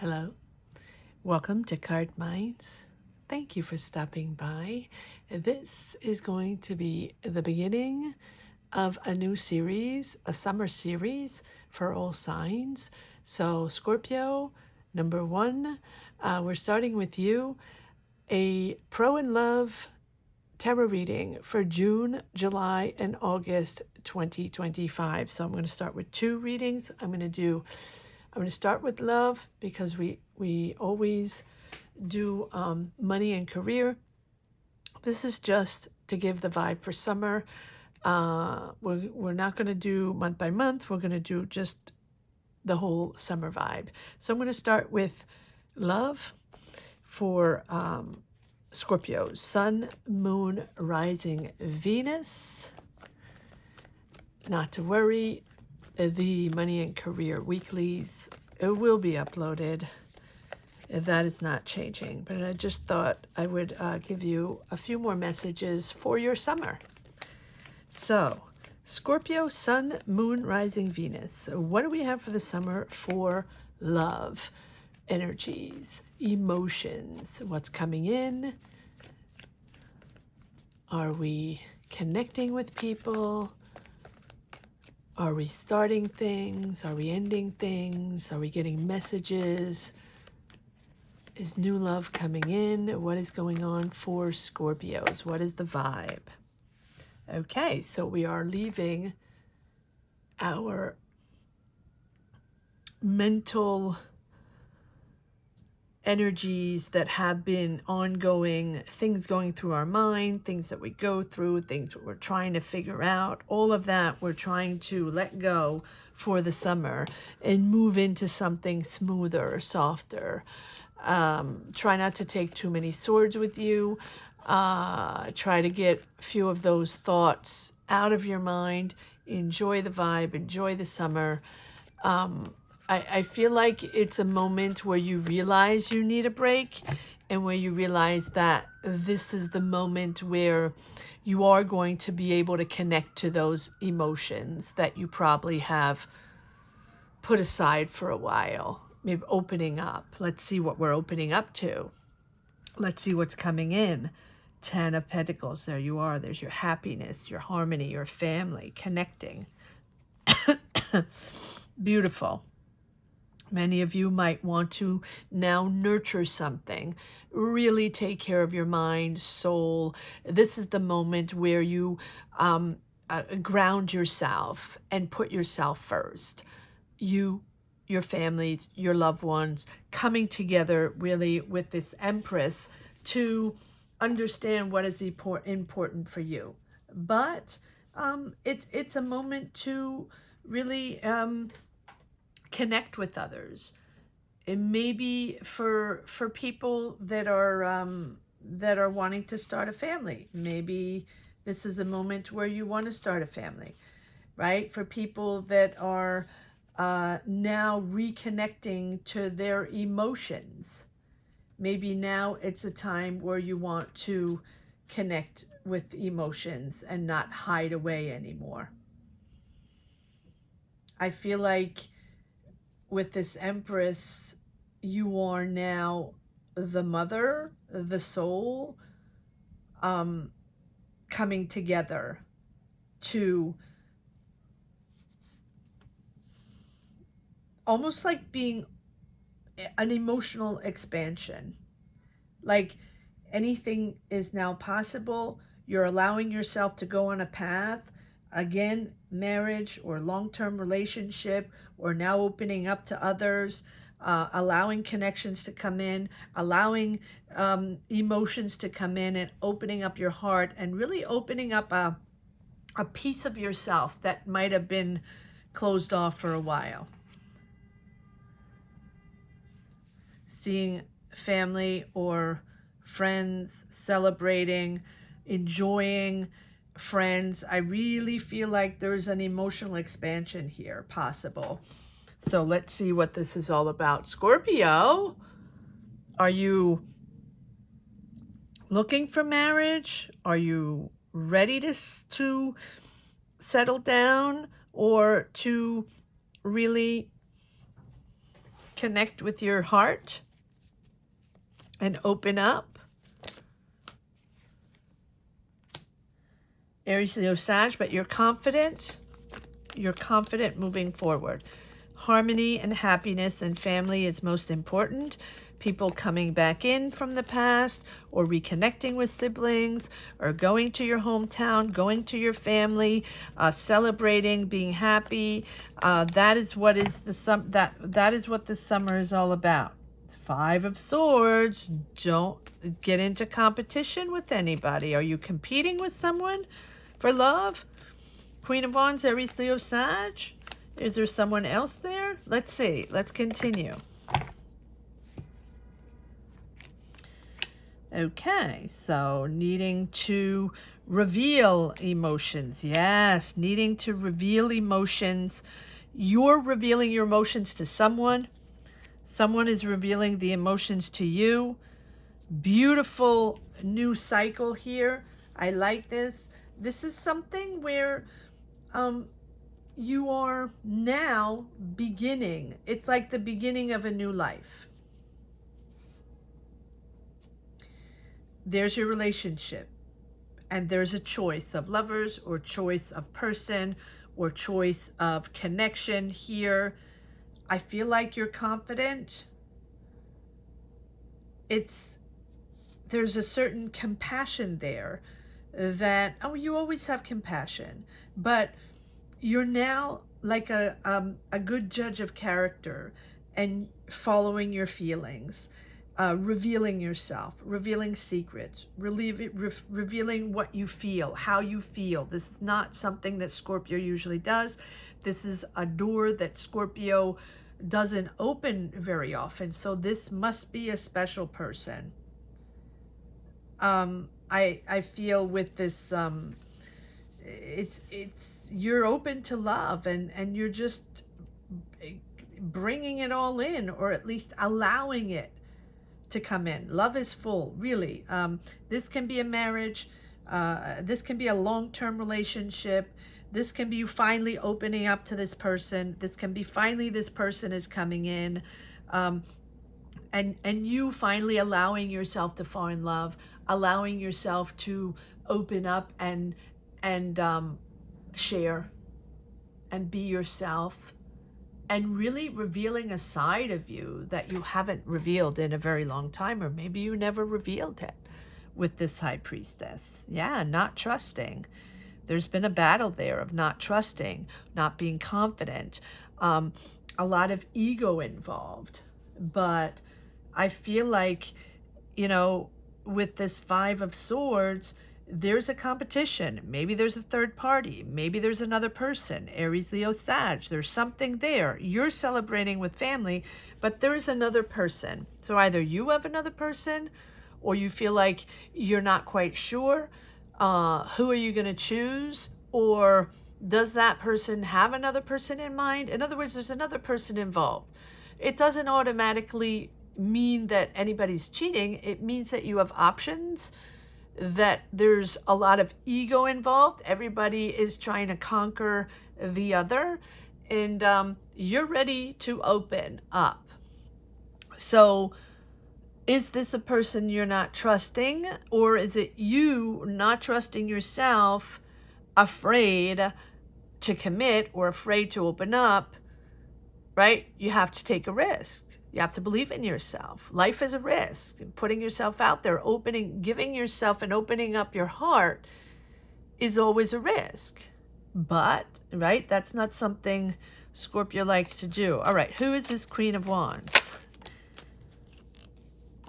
Hello, welcome to Cardminds. Thank you for stopping by. This is going to be the beginning of a new series, a summer series for all signs. So Scorpio, number one, we're starting with you, a pro and love tarot reading for June, July, and August 2025. So I'm going to start with two readings. I'm going to start with love because we always do money and career. This is just to give the vibe for summer. We're not going to do month by month. We're going to do just the whole summer vibe. So I'm going to start with love for Scorpio, Sun, Moon, Rising, Venus. Not to worry, the money and career weeklies, it will be uploaded. That is not changing, but I just thought I would give you a few more messages for your summer. So, Scorpio, Sun, Moon, Rising, Venus. What do we have for the summer for love? Energies, emotions, what's coming in? Are we connecting with people? Are we starting things? Are we ending things? Are we getting messages? Is new love coming in? What is going on for Scorpios? What is the vibe? Okay, so we are leaving our mental energies that have been ongoing, things going through our mind, things that we go through, things that we're trying to figure out, all of that we're trying to let go for the summer and move into something smoother, softer. Try not to take too many swords with you. Try to get a few of those thoughts out of your mind. Enjoy the vibe, enjoy the summer. I feel like it's a moment where you realize you need a break and where you realize that this is the moment where you are going to be able to connect to those emotions that you probably have put aside for a while. Maybe opening up. Let's see what we're opening up to. Let's see what's coming in. 10 of Pentacles. There you are. There's your happiness, your harmony, your family, connecting. Beautiful. Many of you might want to now nurture something, really take care of your mind, soul. This is the moment where you ground yourself and put yourself first. You, your families, your loved ones, coming together really with this Empress to understand what is important for you. But it's a moment to really connect with others. It may be for people that are wanting to start a family. Maybe this is a moment where you want to start a family, right? For people that are now reconnecting to their emotions. Maybe now it's a time where you want to connect with emotions and not hide away anymore. I feel like with this Empress, you are now the mother, the soul, coming together to almost like being an emotional expansion. Like anything is now possible. You're allowing yourself to go on a path. Again, marriage or long-term relationship, or now opening up to others, allowing connections to come in, allowing emotions to come in, and opening up your heart and really opening up a piece of yourself that might have been closed off for a while. Seeing family or friends celebrating, enjoying friends. I really feel like there's an emotional expansion here possible. So let's see what this is all about. Scorpio, are you looking for marriage? Are you ready to settle down or to really connect with your heart and open up. Aries, Leo, Sag, but you're confident. You're confident moving forward. Harmony and happiness and family is most important. People coming back in from the past, or reconnecting with siblings, or going to your hometown, going to your family, celebrating, being happy. That is what is that is what the summer is all about. 5 of Swords. Don't get into competition with anybody. Are you competing with someone for love? Queen of Wands, Aries, Leo, Sag. Is there someone else there? Let's see. Let's continue. Okay, so needing to reveal emotions. Yes, needing to reveal emotions. You're revealing your emotions to someone. Someone is revealing the emotions to you. Beautiful new cycle here. I like this. This is something where you are now beginning. It's like the beginning of a new life. There's your relationship, and there's a choice of lovers, or choice of person, or choice of connection here. I feel like you're confident. There's a certain compassion there that, oh, you always have compassion, but you're now like a good judge of character and following your feelings. Revealing yourself, revealing secrets, revealing what you feel, how you feel. This is not something that Scorpio usually does. This is a door that Scorpio doesn't open very often. So this must be a special person. I feel with this, you're open to love, and you're just bringing it all in, or at least allowing it to come in. Love is full, really. This can be a marriage. This can be a long-term relationship. This can be you finally opening up to this person. This can be finally this person is coming in, and you finally allowing yourself to fall in love, allowing yourself to open up and share and be yourself, and really revealing a side of you that you haven't revealed in a very long time, or maybe you never revealed it with this High Priestess. Yeah, not trusting. There's been a battle there of not trusting, not being confident, a lot of ego involved. But I feel like, you know, with this 5 of Swords, there's a competition. Maybe there's a third party. Maybe there's another person. Aries, Leo, Sag. There's something there. You're celebrating with family, but there is another person. So either you have another person, or you feel like you're not quite sure. Who are you going to choose? Or does that person have another person in mind? In other words, there's another person involved. It doesn't automatically mean that anybody's cheating. It means that you have options, that there's a lot of ego involved. Everybody is trying to conquer the other, and you're ready to open up. So is this a person you're not trusting, or is it you not trusting yourself, afraid to commit or afraid to open up, right? You have to take a risk. You have to believe in yourself. Life is a risk. Putting yourself out there, giving yourself and opening up your heart is always a risk. But, right, that's not something Scorpio likes to do. All right, who is this Queen of Wands?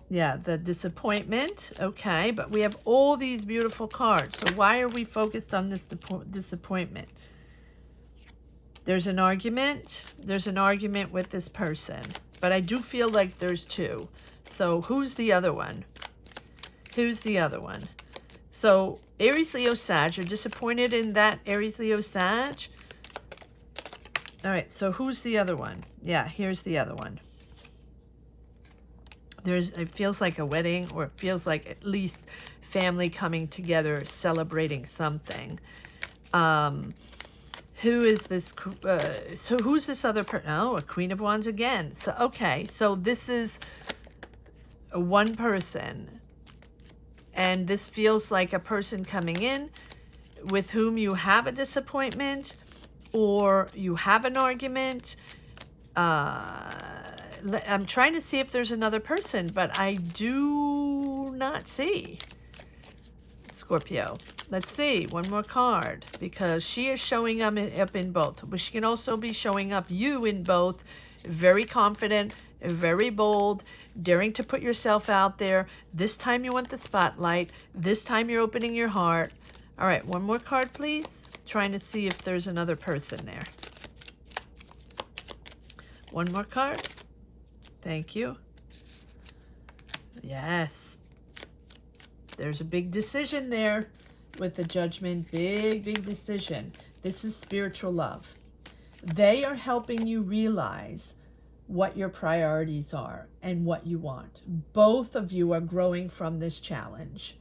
Yeah, the disappointment. Okay, but we have all these beautiful cards. So why are we focused on this disappointment? There's an argument. There's an argument with this person. But I do feel like there's 2. So who's the other one? Who's the other one? So Aries, Leo, Sag. You're disappointed in that Aries, Leo, Sag. All right, so who's the other one? Yeah, here's the other one. It feels like a wedding, or it feels like at least family coming together, celebrating something. Who is this? So who's this other person? Oh, a Queen of Wands again. So, okay. So this is one person. And this feels like a person coming in with whom you have a disappointment or you have an argument. I'm trying to see if there's another person, but I do not see. Scorpio. Let's see, one more card, because she is showing up in both. But she can also be showing up you in both. Very confident, very bold, daring to put yourself out there. This time you want the spotlight. This time you're opening your heart. All right, one more card, please. Trying to see if there's another person there. One more card. Thank you. Yes. There's a big decision there with the Judgment. Big decision. This is spiritual love. They are helping you realize what your priorities are and what you want. Both of you are growing from this challenge.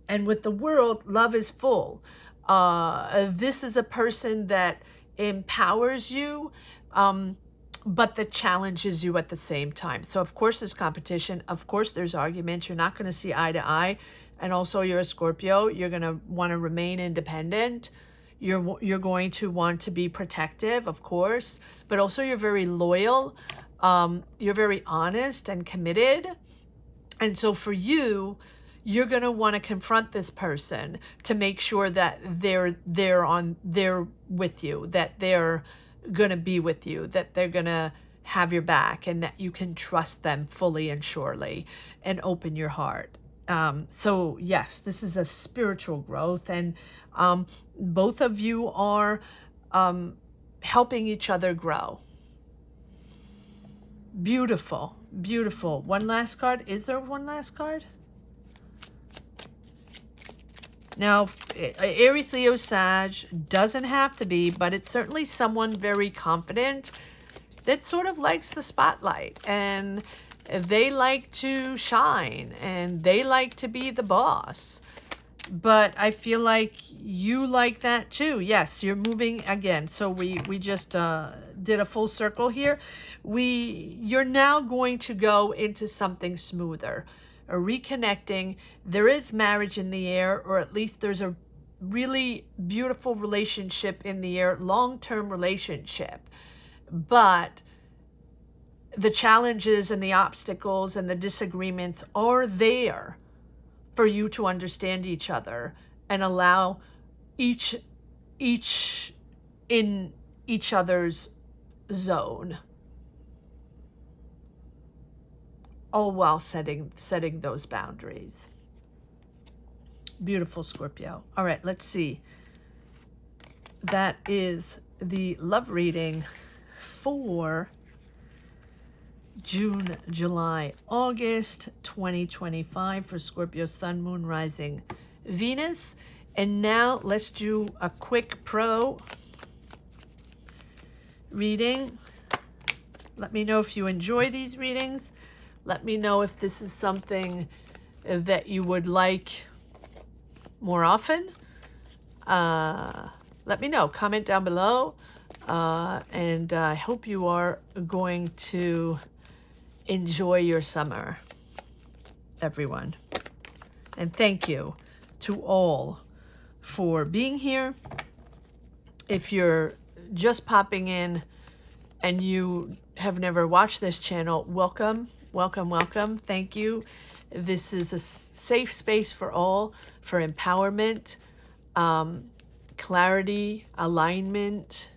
And with the World, love is full. This is a person that empowers you, but that challenges you at the same time. So of course there's competition. Of course there's arguments. You're not going to see eye to eye. And also you're a Scorpio. You're going to want to remain independent. You're going to want to be protective, of course. But also you're very loyal. You're very honest and committed. And so for you, you're going to want to confront this person to make sure that they're with you, that they're going to be with you, that they're going to have your back, and that you can trust them fully and surely and open your heart. So yes, this is a spiritual growth, and both of you are helping each other grow. Beautiful, beautiful. One last card. Is there one last card? Now, Aries, Leo, Sag doesn't have to be, but it's certainly someone very confident that sort of likes the spotlight, and they like to shine, and they like to be the boss. But I feel like you like that too. Yes, you're moving again. So we just did a full circle here. You're now going to go into something smoother. A reconnecting. There is marriage in the air, or at least there's a really beautiful relationship in the air, long-term relationship. But the challenges and the obstacles and the disagreements are there for you to understand each other and allow each in each other's zone, all while setting those boundaries. Beautiful, Scorpio. All right, let's see. That is the love reading for June, July, August 2025 for Scorpio Sun, Moon, Rising, Venus. And now let's do a quick pro reading. Let me know if you enjoy these readings. Let me know if this is something that you would like more often. Let me know. Comment down below. And I hope you are going to enjoy your summer, everyone. And thank you to all for being here. If you're just popping in and you have never watched this channel, welcome. Thank you. This is a safe space for all, for empowerment, clarity, alignment,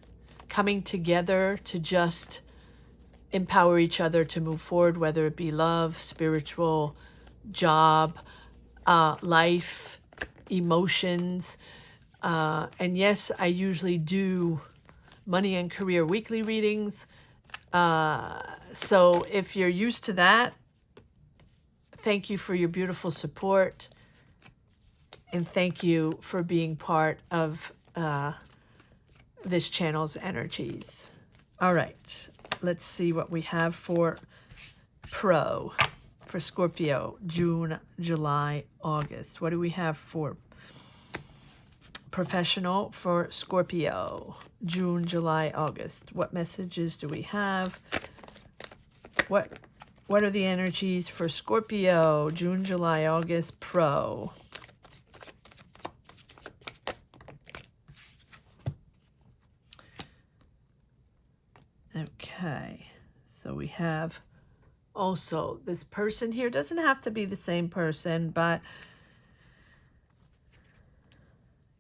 coming together to just empower each other to move forward, whether it be love, spiritual, job, life, emotions. And yes, I usually do money and career weekly readings. So if you're used to that, thank you for your beautiful support. And thank you for being part of this channel's energies. All right, let's see what we have for Scorpio, June, July, August. What do we have for professional for Scorpio, June, July, August. What messages do we have? What are the energies for Scorpio, June, July, August, pro? Okay, so we have also this person here. Doesn't have to be the same person, but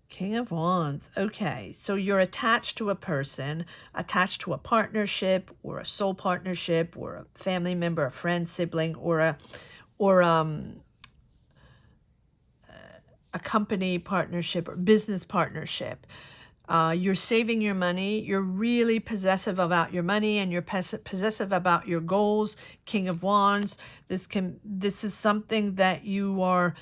King of Wands. Okay, so you're attached to a person, attached to a partnership or a soul partnership or a family member, a friend, sibling, or a company partnership or business partnership. You're saving your money. You're really possessive about your money, and you're possessive about your goals. King of Wands. This is something that you're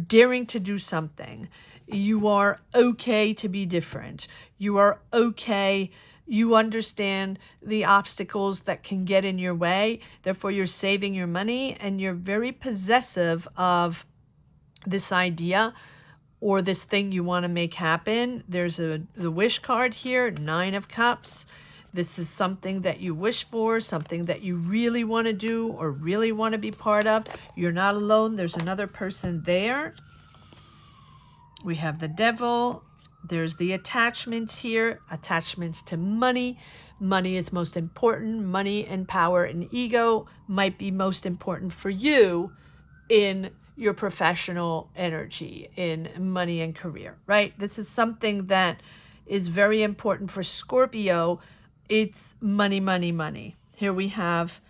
daring to do something. You are okay to be different. You are okay. You understand the obstacles that can get in your way. Therefore, you're saving your money, and you're very possessive of this idea or this thing you want to make happen. There's the wish card here, 9 of Cups. This is something that you wish for, something that you really want to do or really want to be part of. You're not alone. There's another person there. We have the Devil. There's the attachments here, attachments to money. Money is most important. Money and power and ego might be most important for you in your professional energy, in money and career, right? This is something that is very important for Scorpio. It's money, money, money. Here we have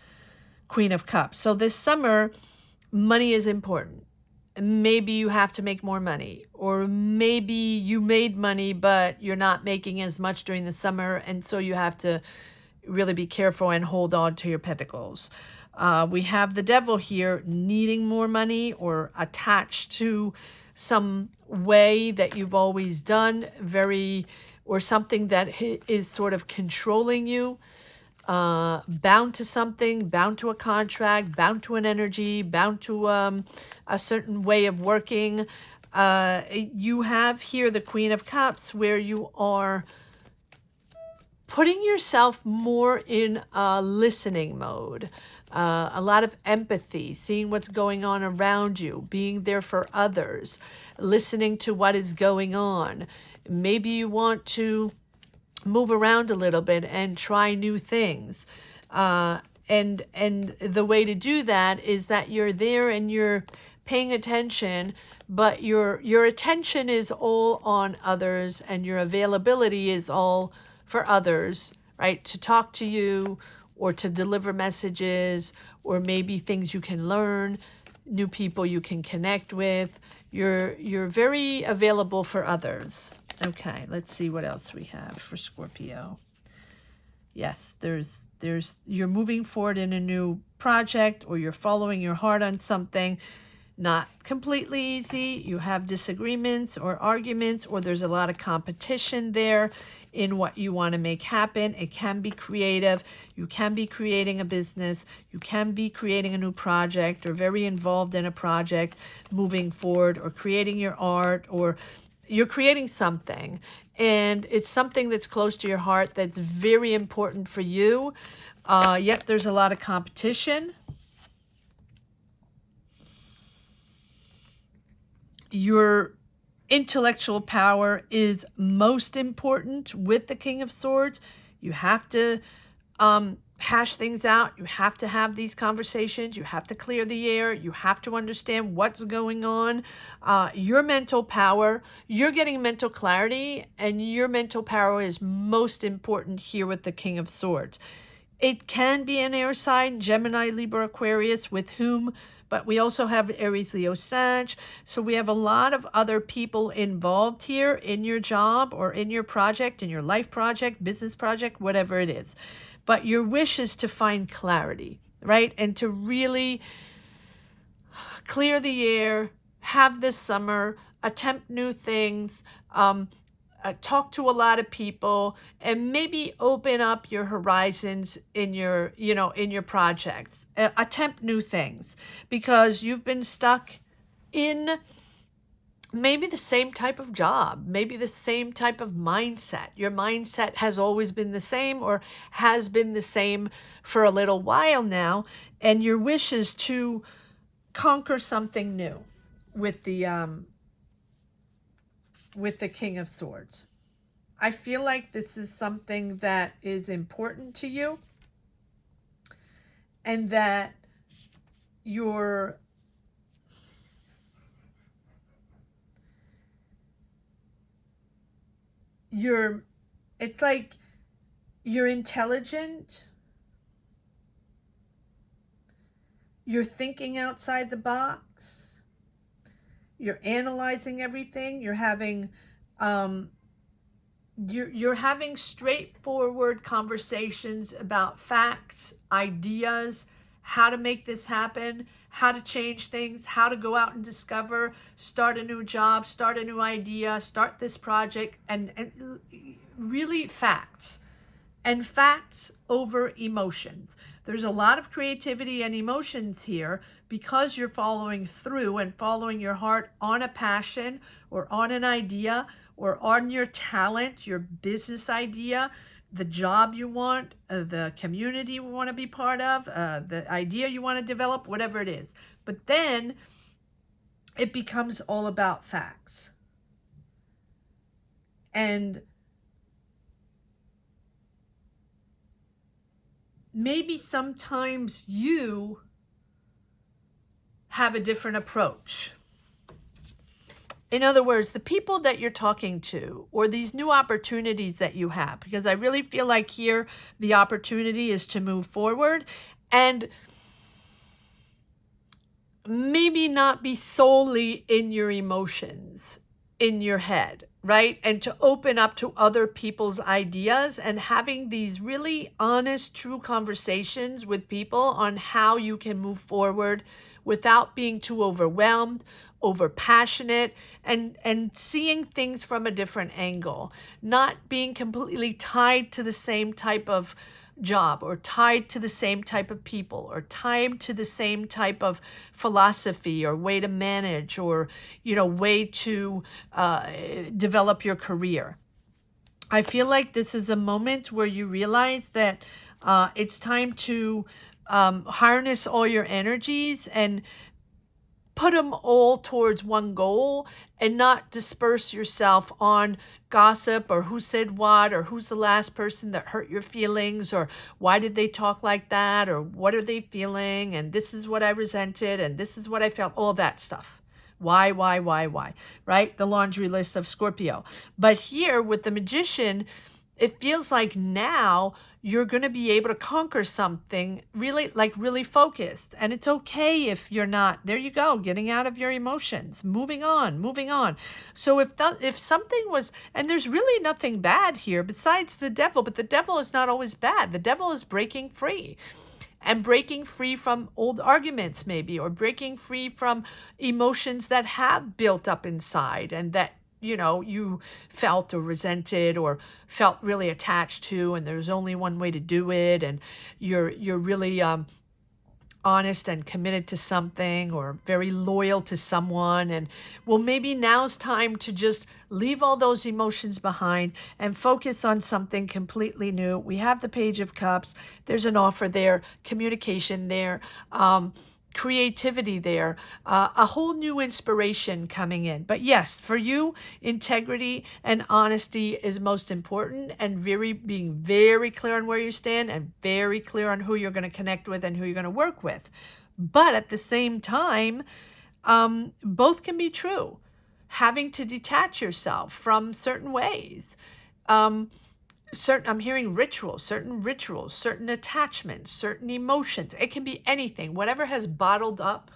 Queen of Cups. So this summer, money is important. Maybe you have to make more money, or maybe you made money, but you're not making as much during the summer. And so you have to really be careful and hold on to your pentacles. We have the Devil here needing more money or attached to some way that you've always done, or something that is sort of controlling you, bound to something, bound to a contract, bound to an energy, bound to a certain way of working. You have here the Queen of Cups, where you are putting yourself more in a listening mode, a lot of empathy, seeing what's going on around you, being there for others, listening to what is going on. Maybe you want to move around a little bit and try new things. And the way to do that is that you're there and you're paying attention, but your attention is all on others, and your availability is all for others, right? To talk to you or to deliver messages, or maybe things you can learn, new people you can connect with. You're very available for others. Okay, let's see what else we have for Scorpio. Yes, you're moving forward in a new project, or you're following your heart on something. Not completely easy. You have disagreements or arguments, or there's a lot of competition there in what you want to make happen. It can be creative. You can be creating a business. You can be creating a new project, or very involved in a project moving forward, or creating your art, or you're creating something, and it's something that's close to your heart, that's very important for you. Yet there's a lot of competition. Your intellectual power is most important with the King of Swords. You have to hash things out. You have to have these conversations. You have to clear the air. You have to understand what's going on. Your mental power, you're getting mental clarity, and your mental power is most important here with the King of Swords. It can be an air sign, Gemini, Libra, Aquarius, with whom, but we also have Aries, Leo, Sag. So we have a lot of other people involved here in your job or in your project, in your life project, business project, whatever it is. But your wish is to find clarity, right? And to really clear the air, have this summer, attempt new things, talk to a lot of people, and maybe open up your horizons in your, in your projects. Attempt new things, because you've been stuck in maybe the same type of job, maybe the same type of mindset. Your mindset has always been the same or has been the same for a little while now, and your wish is to conquer something new with the King of Swords. I feel like this is something that is important to you, and that you're it's like you're intelligent, you're thinking outside the box, you're analyzing everything, you're having you're having straightforward conversations about facts, ideas, how to make this happen, how to change things, how to go out and discover, start a new job, start a new idea, start this project, and really facts. And facts over emotions. There's a lot of creativity and emotions here because you're following through and following your heart on a passion or on an idea or on your talent, your business idea, the job you want, the community you want to be part of, the idea you want to develop, whatever it is. But then it becomes all about facts. And maybe sometimes you have a different approach. In other words, the people that you're talking to or these new opportunities that you have, because I really feel like here the opportunity is to move forward and maybe not be solely in your emotions, in your head, right? And to open up to other people's ideas and having these really honest, true conversations with people on how you can move forward without being too overwhelmed, over passionate, and seeing things from a different angle, not being completely tied to the same type of job or tied to the same type of people or tied to the same type of philosophy or way to manage or way to develop your career. I feel like this is a moment where you realize that it's time to harness all your energies and put them all towards one goal and not disperse yourself on gossip or who said what or who's the last person that hurt your feelings or why did they talk like that or what are they feeling and this is what I resented and this is what I felt, all that stuff. Why, right? The laundry list of Scorpio. But here with the Magician, it feels like now you're going to be able to conquer something really focused. And it's okay if you're not, there you go, getting out of your emotions, moving on. So if something was, and there's really nothing bad here besides the devil, but the devil is not always bad. The devil is breaking free. And breaking free from old arguments maybe, or breaking free from emotions that have built up inside and that you felt or resented or felt really attached to, and there's only one way to do it, and you're really honest and committed to something or very loyal to someone. And well, maybe now's time to just leave all those emotions behind and focus on something completely new. We have the Page of Cups. There's an offer there, communication there, creativity there, a whole new inspiration coming in. But yes, for you, integrity and honesty is most important, and being very clear on where you stand and very clear on who you're going to connect with and who you're going to work with. But at the same time, both can be true. Having to detach yourself from certain ways. I'm hearing certain rituals, certain attachments, certain emotions. It can be anything. Whatever has bottled up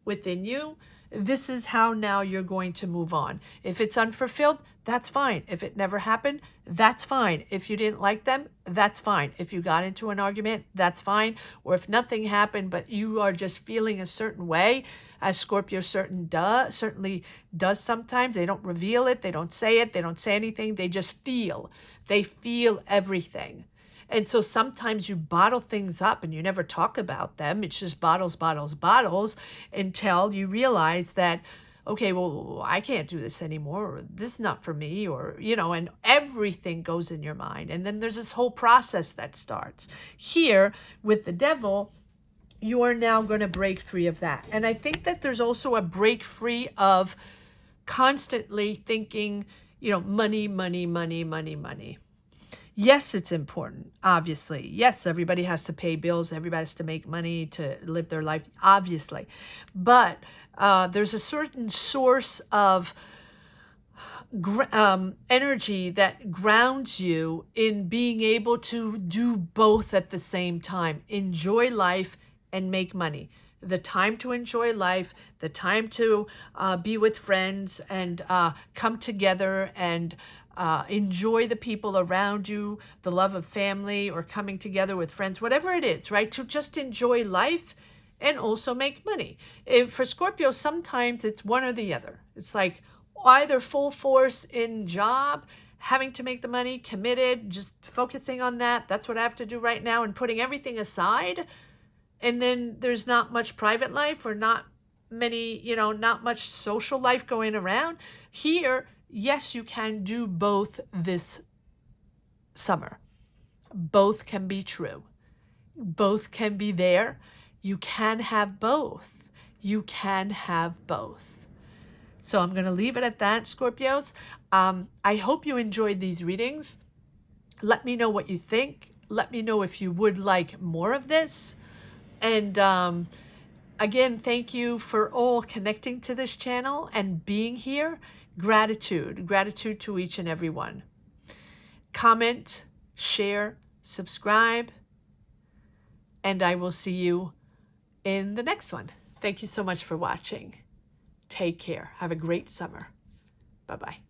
within you, this is how now you're going to move on. If it's unfulfilled, that's fine. If it never happened, that's fine. If you didn't like them, that's fine. If you got into an argument, that's fine. Or if nothing happened, but you are just feeling a certain way, as Scorpio certainly does sometimes. They don't reveal it. They don't say it. They don't say anything. They just feel. They feel everything. And so sometimes you bottle things up and you never talk about them. It's just bottles until you realize that, okay, well, I can't do this anymore, or this is not for me, or, you know, and everything goes in your mind. And then there's this whole process that starts. Here with the devil, you are now going to break free of that. And I think that there's also a break free of constantly thinking, you know, money, money, money, money, money. Yes, it's important, obviously. Yes, everybody has to pay bills. Everybody has to make money to live their life, obviously. But there's a certain source of energy that grounds you in being able to do both at the same time. Enjoy life and make money. The time to enjoy life, the time to be with friends and come together and enjoy the people around you, the love of family or coming together with friends, whatever it is, right? To just enjoy life and also make money. For Scorpio, sometimes it's one or the other. It's like either full force in job, having to make the money, committed, just focusing on that. That's what I have to do right now, and putting everything aside. And then there's not much private life or not many, you know, not much social life going around. Here, yes, you can do both this summer. Both can be true. Both can be there. You can have both. You can have both. So I'm going to leave it at that, Scorpios. I hope you enjoyed these readings. Let me know what you think. Let me know if you would like more of this. And again, thank you for all connecting to this channel and being here. Gratitude. Gratitude to each and every one. Comment, share, subscribe, and I will see you in the next one. Thank you so much for watching. Take care. Have a great summer. Bye-bye.